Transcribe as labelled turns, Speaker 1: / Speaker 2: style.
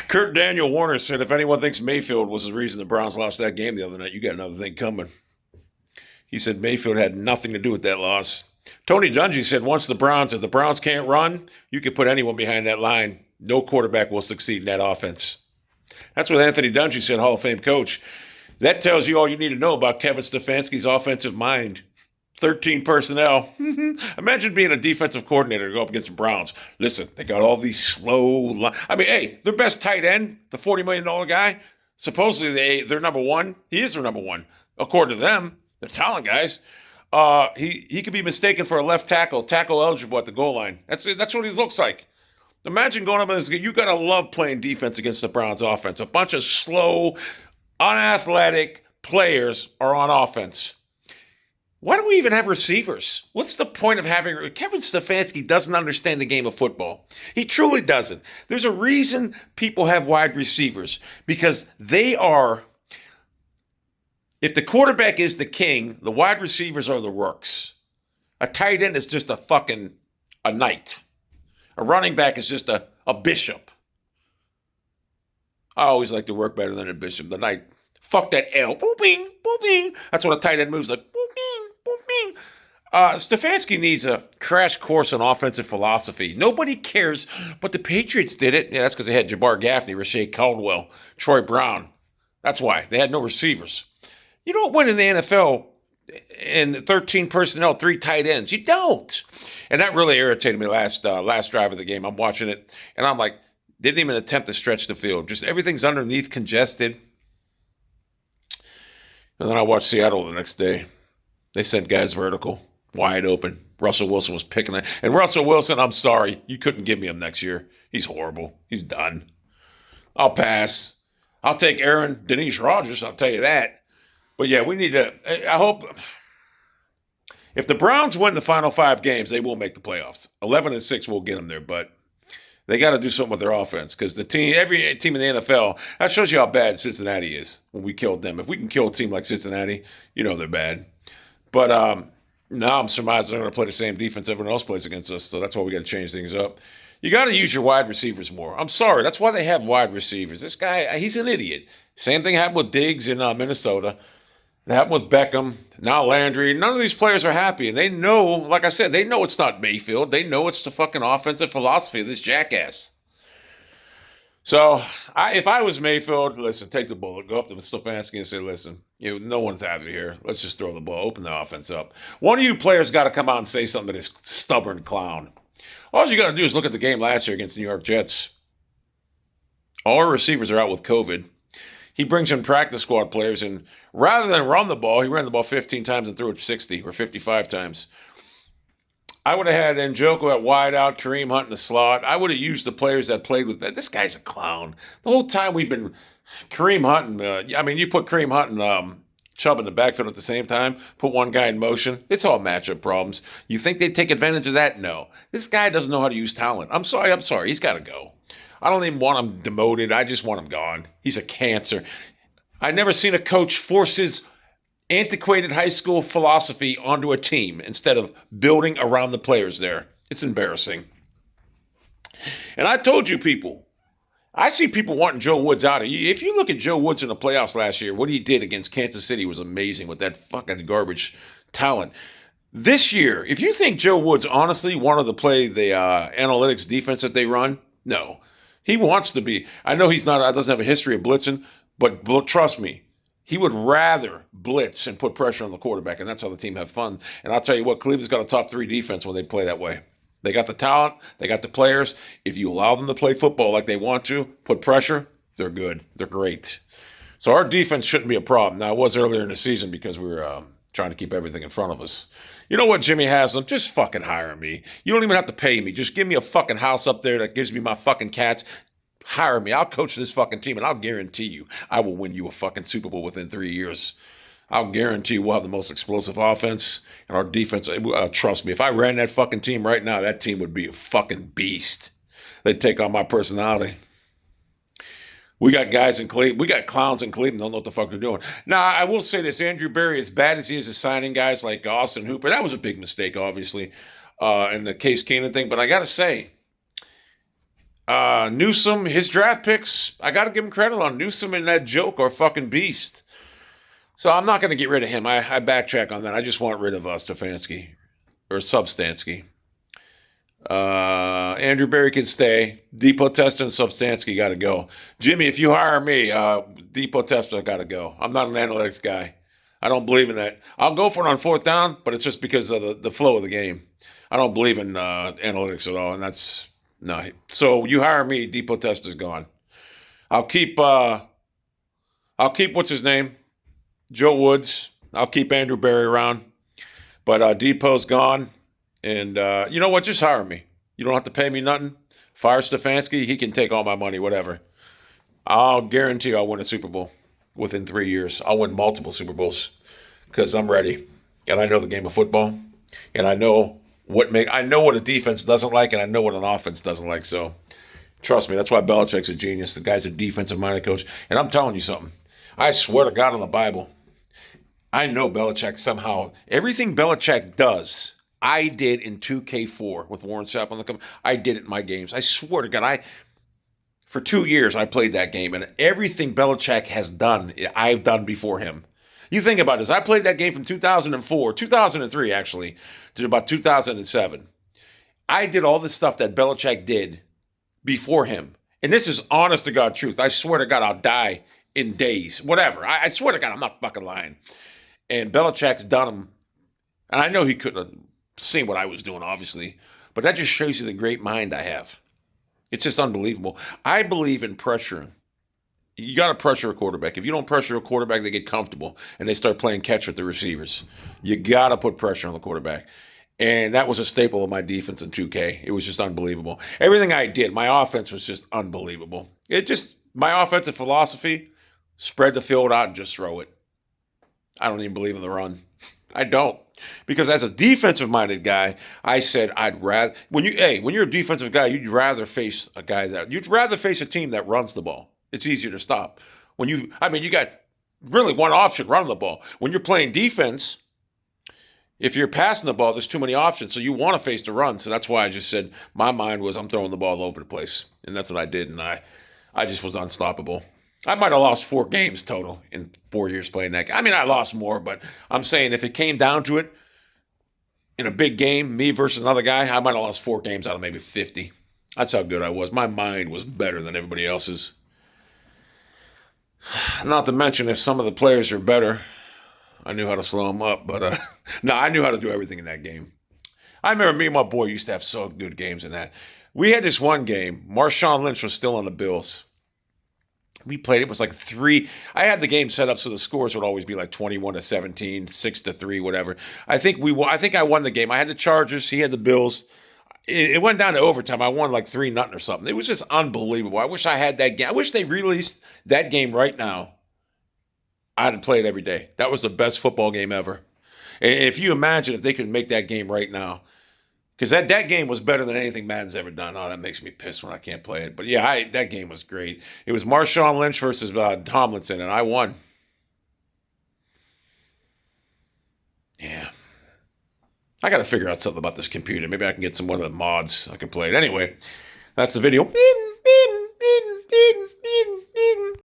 Speaker 1: Kurt Daniel Warner said if anyone thinks Mayfield was the reason the Browns lost that game the other night, you got another thing coming. He said Mayfield had nothing to do with that loss. Tony Dungy said if the Browns can't run, you can put anyone behind that line. No quarterback will succeed in that offense. That's what Anthony Dungy said, Hall of Fame coach. That tells you all you need to know about Kevin Stefanski's offensive mind. 13 personnel. Imagine being a defensive coordinator to go up against the Browns. Listen, they got all these slow. Hey, their best tight end, the $40 million guy, supposedly they're number one. He is their number one, according to them. The talent guys. He could be mistaken for a left tackle eligible at the goal line. That's what he looks like. Imagine going up against. You gotta love playing defense against the Browns offense. A bunch of slow, unathletic players are on offense. Why do we even have receivers? What's the point of having Kevin Stefanski doesn't understand the game of football. He truly doesn't. There's a reason people have wide receivers because they are. If the quarterback is the king, the wide receivers are the rooks. A tight end is just a knight. A running back is just a bishop. I always like to work better than a bishop. The knight, fuck that L. Booping, booping. That's what a tight end moves like. Booping, booping. Stefanski needs a crash course on offensive philosophy. Nobody cares, but the Patriots did it. Yeah, that's because they had Jabbar Gaffney, Rashae Caldwell, Troy Brown. That's why. They had no receivers. You don't win in the NFL in 13 personnel, 3 tight ends. You don't. And that really irritated me last drive of the game. I'm watching it, and I'm like, didn't even attempt to stretch the field. Just everything's underneath, congested. And then I watched Seattle the next day. They sent guys vertical, wide open. Russell Wilson was picking it. And Russell Wilson, I'm sorry, you couldn't give me him next year. He's horrible. He's done. I'll pass. I'll take Aaron Denise Rogers, I'll tell you that. But yeah, we need to, I hope, if the Browns win the final 5 games, they will make the playoffs. 11-6 will get them there, but they got to do something with their offense because every team in the NFL, that shows you how bad Cincinnati is when we killed them. If we can kill a team like Cincinnati, you know they're bad. But now I'm surmising they're going to play the same defense everyone else plays against us, so that's why we got to change things up. You got to use your wide receivers more. I'm sorry, that's why they have wide receivers. This guy, he's an idiot. Same thing happened with Diggs in Minnesota. It happened with Beckham, now Landry. None of these players are happy. And they know, like I said, they know it's not Mayfield. They know it's the fucking offensive philosophy of this jackass. So, if I was Mayfield, listen, take the bullet. Go up to Stefanski and say, listen, no one's happy here. Let's just throw the ball. Open the offense up. One of you players got to come out and say something to this stubborn clown. All you got to do is look at the game last year against the New York Jets. All our receivers are out with COVID. He brings in practice squad players, and rather than run the ball, he ran the ball 15 times and threw it 60 or 55 times. I would have had Njoku at wide out, Kareem Hunt in the slot. I would have used the players that played with. This guy's a clown. The whole time we've been Kareem Hunt and you put Kareem Hunt and Chubb in the backfield at the same time, put one guy in motion. It's all matchup problems. You think they'd take advantage of that? No. This guy doesn't know how to use talent. I'm sorry. He's got to go. I don't even want him demoted. I just want him gone. He's a cancer. I've never seen a coach force his antiquated high school philosophy onto a team instead of building around the players there. It's embarrassing. And I told you people, I see people wanting Joe Woods out. If you look at Joe Woods in the playoffs last year, what he did against Kansas City was amazing with that fucking garbage talent. This year, if you think Joe Woods honestly wanted to play the analytics defense that they run, no. He wants to be. I know doesn't have a history of blitzing, but trust me, he would rather blitz and put pressure on the quarterback, and that's how the team have fun. And I'll tell you what, Cleveland's got a top 3 defense when they play that way. They got the talent, they got the players. If you allow them to play football like they want to, put pressure, they're good. They're great. So our defense shouldn't be a problem. Now, it was earlier in the season because we were trying to keep everything in front of us. You know what, Jimmy Haslam? Just fucking hire me. You don't even have to pay me. Just give me a fucking house up there that gives me my fucking cats. Hire me. I'll coach this fucking team, and I'll guarantee you I will win you a fucking Super Bowl within 3 years. I'll guarantee you we'll have the most explosive offense, and our defense, trust me, if I ran that fucking team right now, that team would be a fucking beast. They'd take on my personality. We got guys in Cleveland. We got clowns in Cleveland. Don't know what the fuck they're doing. Now, I will say this. Andrew Berry, as bad as he is at signing guys like Austin Hooper, that was a big mistake, obviously, in the Case Keenum thing. But I got to say, Newsom, his draft picks, I got to give him credit on Newsom and that joke are fucking beast. So I'm not going to get rid of him. I backtrack on that. I just want rid of Stefanski or Substansky. Andrew Berry can stay. Depot Testa and Substansky got to go. Jimmy, if you hire me, Depot Testa got to go. I'm not an analytics guy. I don't believe in that. I'll go for it on fourth down, but it's just because of the flow of the game. I don't believe in analytics at all, and that's no. So you hire me, Depot Testa's gone. I'll keep what's his name, Joe Woods. I'll keep Andrew Berry around, but Depot's gone. And you know what? Just hire me. You don't have to pay me nothing. Fire Stefanski. He can take all my money, whatever. I'll guarantee I'll win a Super Bowl within 3 years. I'll win multiple Super Bowls because I'm ready. And I know the game of football. And I know what a defense doesn't like, and I know what an offense doesn't like. So trust me, that's why Belichick's a genius. The guy's a defensive-minded coach. And I'm telling you something. I swear to God on the Bible, I know Belichick somehow. Everything Belichick does, I did in 2K4 with Warren Sapp on the company. I did it in my games. I swear to God, for 2 years I played that game, and everything Belichick has done, I've done before him. You think about this. I played that game from 2003 actually, to about 2007. I did all the stuff that Belichick did before him. And this is honest to God truth. I swear to God I'll die in days. Whatever. I swear to God I'm not fucking lying. And Belichick's done them. And I know he couldn't have seen what I was doing, obviously. But that just shows you the great mind I have. It's just unbelievable. I believe in pressuring. You got to pressure a quarterback. If you don't pressure a quarterback, they get comfortable and they start playing catch with the receivers. You got to put pressure on the quarterback. And that was a staple of my defense in 2K. It was just unbelievable. Everything I did, my offense was just unbelievable. My offensive philosophy, spread the field out and just throw it. I don't even believe in the run. I don't. Because as a defensive-minded guy, I said I'd rather when you're a defensive guy, you'd rather face a team that runs the ball. It's easier to stop. You got really one option, running the ball. When you're playing defense, if you're passing the ball, there's too many options. So you want to face the run. So that's why I just said my mind was I'm throwing the ball all over the place. And that's what I did. And I just was unstoppable. I might have lost 4 games total in 4 years playing that game. I mean, I lost more, but I'm saying if it came down to it, in a big game, me versus another guy, I might have lost 4 games out of maybe 50. That's how good I was. My mind was better than everybody else's. Not to mention, if some of the players are better, I knew how to slow them up. But no, I knew how to do everything in that game. I remember me and my boy used to have so good games in that. We had this one game. Marshawn Lynch was still on the Bills. We played. It was like 3. I had the game set up so the scores would always be like 21-17, 6-3, whatever. I think I won the game. I had the Chargers. He had the Bills. It went down to overtime. I won like 3-0 or something. It was just unbelievable. I wish I had that game. I wish they released that game right now. I'd play it every day. That was the best football game ever. And if you imagine if they could make that game right now, because that game was better than anything Madden's ever done. Oh, that makes me pissed when I can't play it. But yeah, that game was great. It was Marshawn Lynch versus Tomlinson, and I won. Yeah. I got to figure out something about this computer. Maybe I can get one of the mods I can play it. Anyway, that's the video.